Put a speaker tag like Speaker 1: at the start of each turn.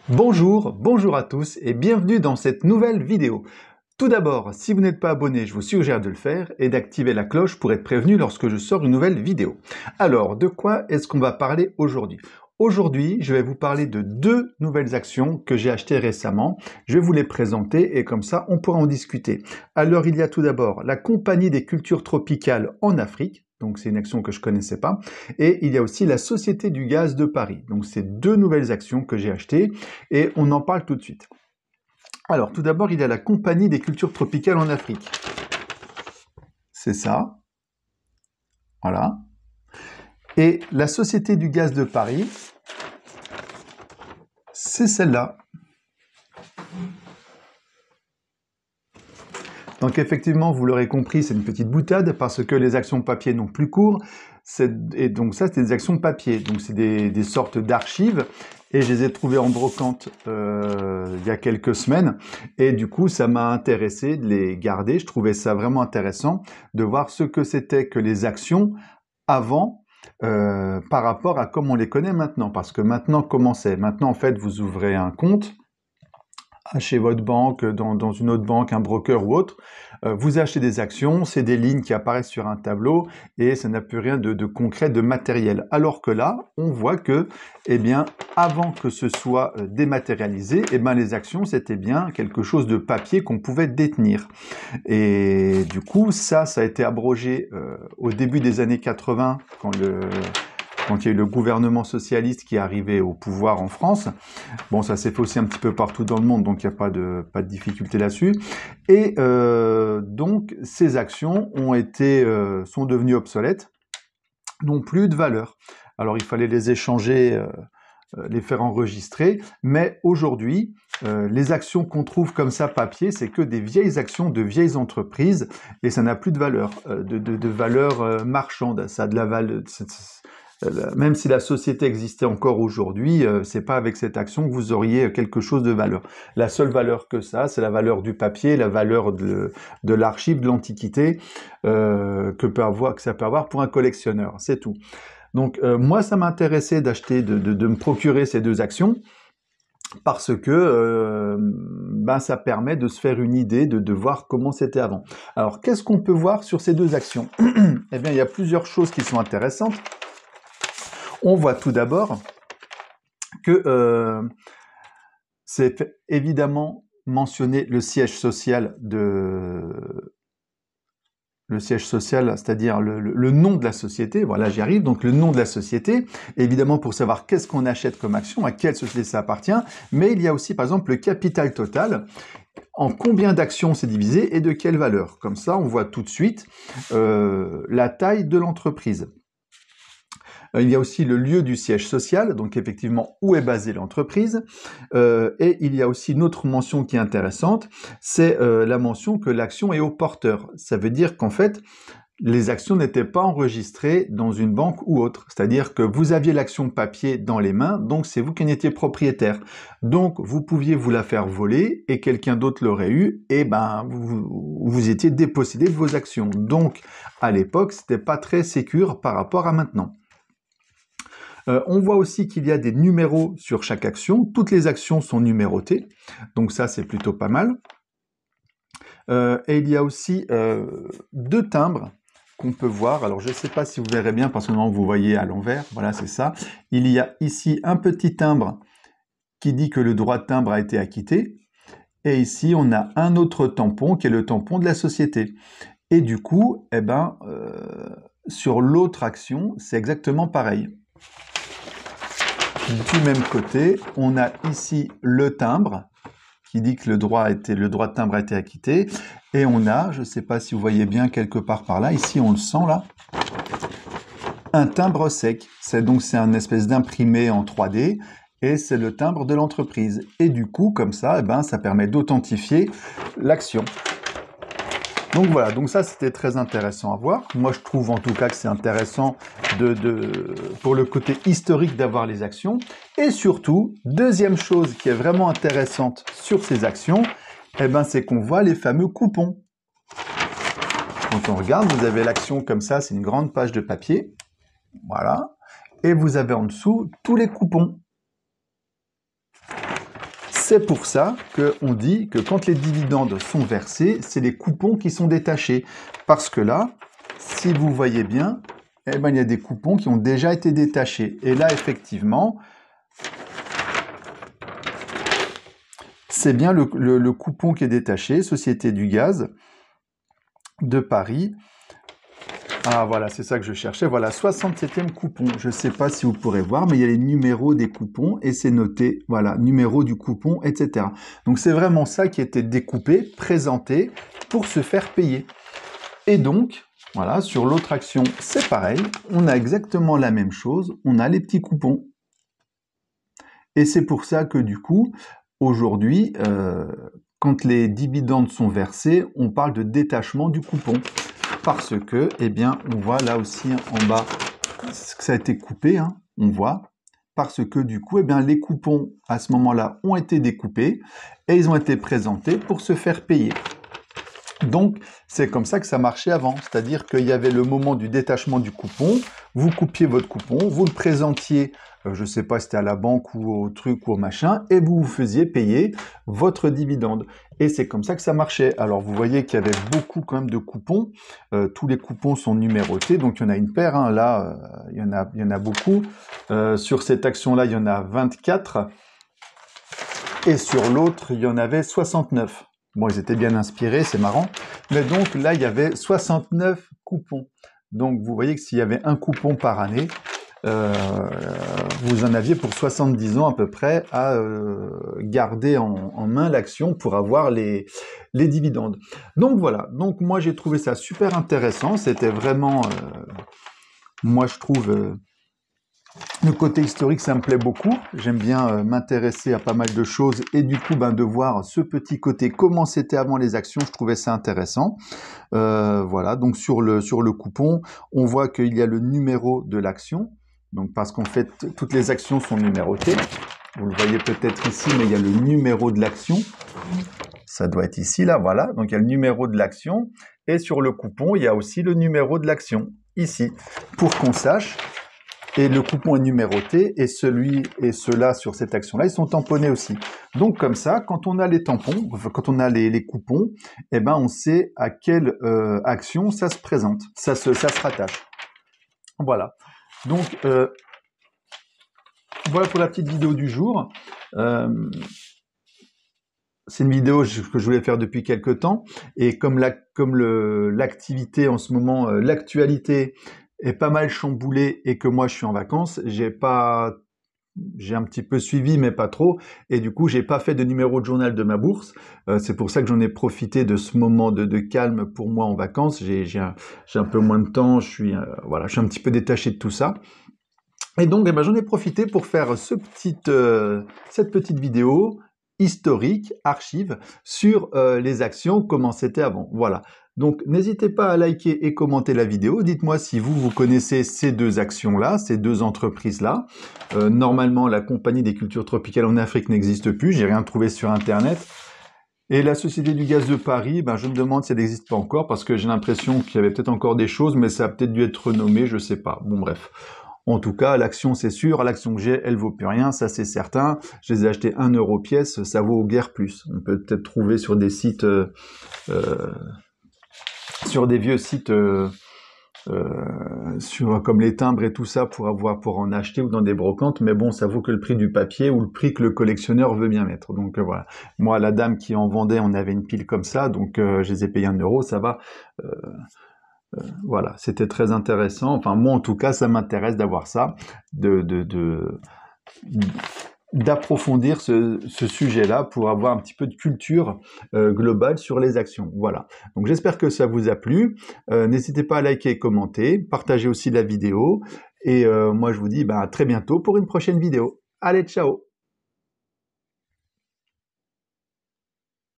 Speaker 1: Bonjour à tous et bienvenue dans cette nouvelle vidéo. Tout d'abord, si vous n'êtes pas abonné, je vous suggère de le faire et d'activer la cloche pour être prévenu lorsque je sors une nouvelle vidéo. Alors, de quoi est-ce qu'on va parler aujourd'hui? Aujourd'hui, je vais vous parler de deux nouvelles actions que j'ai achetées récemment. Je vais vous les présenter et comme ça, on pourra en discuter. Alors, il y a tout d'abord la Compagnie des cultures tropicales en Afrique. Donc, c'est une action que je ne connaissais pas. Et il y a aussi la Société du gaz de Paris. Donc, c'est deux nouvelles actions que j'ai achetées et on en parle tout de suite. Alors, tout d'abord, il y a la Compagnie des cultures tropicales en Afrique. C'est ça. Voilà. Et la Société du gaz de Paris, c'est celle-là. Donc effectivement, vous l'aurez compris, c'est une petite boutade parce que les actions papier n'ont plus cours. Et donc ça, c'est des actions papier. Donc c'est des sortes d'archives. Et je les ai trouvées en brocante il y a quelques semaines. Et du coup, ça m'a intéressé de les garder. Je trouvais ça vraiment intéressant de voir ce que c'était que les actions avant par rapport à comme on les connaît maintenant. Parce que maintenant, comment c'est? Maintenant, en fait, vous ouvrez un compte chez votre banque, dans une autre banque, un broker ou autre, vous achetez des actions, c'est des lignes qui apparaissent sur un tableau et ça n'a plus rien de concret, de matériel. Alors que là, on voit que, eh bien, avant que ce soit dématérialisé, eh bien, les actions, c'était bien quelque chose de papier qu'on pouvait détenir. Et du coup, ça a été abrogé au début des années 80, quand il y a eu le gouvernement socialiste qui est arrivé au pouvoir en France. Bon, ça s'est fait aussi un petit peu partout dans le monde, donc il n'y a pas de difficulté là-dessus. Et donc, ces actions sont devenues obsolètes, n'ont plus de valeur. Alors, il fallait les échanger, les faire enregistrer, mais aujourd'hui, les actions qu'on trouve comme ça papier, c'est que des vieilles actions de vieilles entreprises, et ça n'a plus de valeur, de valeur marchande. Ça a de la valeur. Même si la société existait encore aujourd'hui, c'est pas avec cette action que vous auriez quelque chose de valeur. La seule valeur que ça, c'est la valeur du papier, la valeur de l'archive, de l'antiquité que ça peut avoir pour un collectionneur. C'est tout. Donc moi, ça m'intéressait d'acheter, de me procurer ces deux actions parce que ça permet de se faire une idée, de voir comment c'était avant. Alors, qu'est-ce qu'on peut voir sur ces deux actions? Eh bien, il y a plusieurs choses qui sont intéressantes. On voit tout d'abord que c'est évidemment mentionné le siège social, c'est-à-dire le nom de la société. Voilà, j'y arrive. Donc le nom de la société, évidemment pour savoir qu'est-ce qu'on achète comme action, à quelle société ça appartient. Mais il y a aussi par exemple le capital total, en combien d'actions c'est divisé et de quelle valeur. Comme ça, on voit tout de suite la taille de l'entreprise. Il y a aussi le lieu du siège social, donc effectivement où est basée l'entreprise. Et il y a aussi une autre mention qui est intéressante, c'est la mention que l'action est au porteur. Ça veut dire qu'en fait, les actions n'étaient pas enregistrées dans une banque ou autre. C'est-à-dire que vous aviez l'action papier dans les mains, donc c'est vous qui en étiez propriétaire. Donc vous pouviez vous la faire voler et quelqu'un d'autre l'aurait eu, et vous étiez dépossédé de vos actions. Donc à l'époque, c'était pas très sécure par rapport à maintenant. On voit aussi qu'il y a des numéros sur chaque action. Toutes les actions sont numérotées, donc ça c'est plutôt pas mal. Et il y a aussi deux timbres qu'on peut voir. Alors je ne sais pas si vous verrez bien parce que normalement vous voyez à l'envers. Voilà, c'est ça. Il y a ici un petit timbre qui dit que le droit de timbre a été acquitté. Et ici on a un autre tampon qui est le tampon de la société. Et du coup, sur l'autre action, c'est exactement pareil. Du même côté, on a ici le timbre qui dit que le droit de timbre a été acquitté, et on a, je ne sais pas si vous voyez bien quelque part par là, ici on le sent là, un timbre sec. C'est un espèce d'imprimé en 3D, et c'est le timbre de l'entreprise. Et du coup, comme ça, ça permet d'authentifier l'action. Donc voilà, donc ça c'était très intéressant à voir. Moi je trouve en tout cas que c'est intéressant pour le côté historique d'avoir les actions. Et surtout, deuxième chose qui est vraiment intéressante sur ces actions, c'est qu'on voit les fameux coupons. Quand on regarde, vous avez l'action comme ça, c'est une grande page de papier. Voilà. Et vous avez en dessous tous les coupons. C'est pour ça qu'on dit que quand les dividendes sont versés, c'est les coupons qui sont détachés. Parce que là, si vous voyez bien, eh ben, il y a des coupons qui ont déjà été détachés. Et là, effectivement, c'est bien le coupon qui est détaché, Société du Gaz de Paris. Ah voilà, c'est ça que je cherchais. Voilà, 67e coupon. Je ne sais pas si vous pourrez voir, mais il y a les numéros des coupons et c'est noté, voilà, numéro du coupon, etc. Donc c'est vraiment ça qui était découpé, présenté pour se faire payer. Et donc, voilà, sur l'autre action, c'est pareil. On a exactement la même chose. On a les petits coupons. Et c'est pour ça que du coup, aujourd'hui, quand les dividendes sont versés, on parle de détachement du coupon. Parce que, eh bien, on voit là aussi en bas que ça a été coupé, hein, on voit. Parce que du coup, eh bien, les coupons à ce moment-là ont été découpés et ils ont été présentés pour se faire payer. Donc, c'est comme ça que ça marchait avant. C'est-à-dire qu'il y avait le moment du détachement du coupon, vous coupiez votre coupon, vous le présentiez, je ne sais pas si c'était à la banque ou au truc ou au machin, et vous vous faisiez payer votre dividende. Et c'est comme ça que ça marchait. Alors, vous voyez qu'il y avait beaucoup quand même de coupons. Tous les coupons sont numérotés, donc il y en a une paire. Hein. Là, il y en a beaucoup. Sur cette action-là, il y en a 24. Et sur l'autre, il y en avait 69. Bon, ils étaient bien inspirés, c'est marrant. Mais donc là, il y avait 69 coupons. Donc vous voyez que s'il y avait un coupon par année, vous en aviez pour 70 ans à peu près à garder en main l'action pour avoir les dividendes. Donc voilà, donc moi j'ai trouvé ça super intéressant. C'était vraiment, moi je trouve... le côté historique, ça me plaît beaucoup. J'aime bien m'intéresser à pas mal de choses et du coup, de voir ce petit côté, comment c'était avant les actions, je trouvais ça intéressant. Voilà, donc sur le coupon, on voit qu'il y a le numéro de l'action. Donc parce qu'en fait, toutes les actions sont numérotées. Vous le voyez peut-être ici, mais il y a le numéro de l'action. Ça doit être ici, là, voilà. Donc il y a le numéro de l'action. Et sur le coupon, il y a aussi le numéro de l'action, ici, pour qu'on sache. Et le coupon est numéroté, et celui et ceux-là sur cette action-là, ils sont tamponnés aussi. Donc comme ça, quand on a les tampons, quand on a les coupons, eh ben on sait à quelle action ça se présente, ça se rattache. Voilà. Donc voilà pour la petite vidéo du jour. C'est une vidéo que je voulais faire depuis quelques temps, et comme l'activité en ce moment, l'actualité est pas mal chamboulée et que moi je suis en vacances, j'ai un petit peu suivi mais pas trop, et du coup j'ai pas fait de numéro de journal de ma bourse. C'est pour ça que j'en ai profité de ce moment de calme pour moi en vacances. J'ai un peu moins de temps, voilà, je suis un petit peu détaché de tout ça. Et donc j'en ai profité pour faire cette petite vidéo historique, archive, sur les actions, comment c'était avant. Voilà. Donc, n'hésitez pas à liker et commenter la vidéo. Dites-moi si vous connaissez ces deux actions-là, ces deux entreprises-là. Normalement, la Compagnie des cultures tropicales en Afrique n'existe plus. J'ai rien trouvé sur Internet. Et la Société du Gaz de Paris, je me demande si elle n'existe pas encore, parce que j'ai l'impression qu'il y avait peut-être encore des choses, mais ça a peut-être dû être renommé, je sais pas. Bon, bref. En tout cas, l'action, c'est sûr, l'action que j'ai, elle vaut plus rien, ça c'est certain. Je les ai achetés 1 euro pièce, ça vaut guère plus. On peut peut-être trouver sur des sites, sur des vieux sites, comme les timbres et tout ça, pour en acheter, ou dans des brocantes, mais bon, ça vaut que le prix du papier ou le prix que le collectionneur veut bien mettre. Donc voilà. Moi, la dame qui en vendait, on avait une pile comme ça, donc je les ai payés 1 euro, ça va. Voilà, c'était très intéressant. Enfin, moi, en tout cas, ça m'intéresse d'avoir ça, d'approfondir ce sujet-là pour avoir un petit peu de culture globale sur les actions. Voilà. Donc, j'espère que ça vous a plu. N'hésitez pas à liker et commenter, partagez aussi la vidéo. Et moi, je vous dis à très bientôt pour une prochaine vidéo. Allez, ciao!